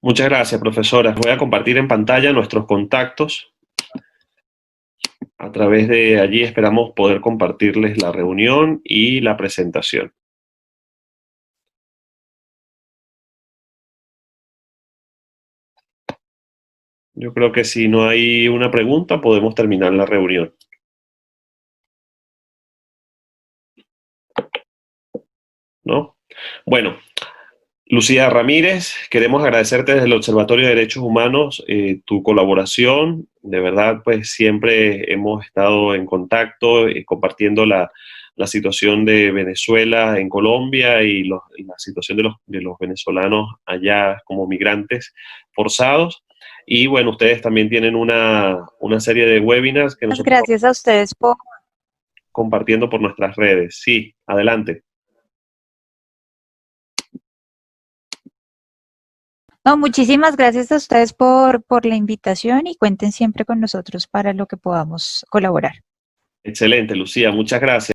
Muchas gracias, profesora. Voy a compartir en pantalla nuestros contactos. A través de allí esperamos poder compartirles la reunión y la presentación. Yo creo que si no hay una pregunta, podemos terminar la reunión. ¿No? Bueno, Lucía Ramírez, queremos agradecerte desde el Observatorio de Derechos Humanos tu colaboración. De verdad, pues siempre hemos estado en contacto, compartiendo la situación de Venezuela en Colombia y la situación de los venezolanos allá como migrantes forzados. Y bueno, ustedes también tienen una serie de webinars que nosotros Gracias a ustedes por... compartiendo por nuestras redes. Sí, adelante. No, muchísimas gracias a ustedes por la invitación y cuenten siempre con nosotros para lo que podamos colaborar. Excelente, Lucía, muchas gracias.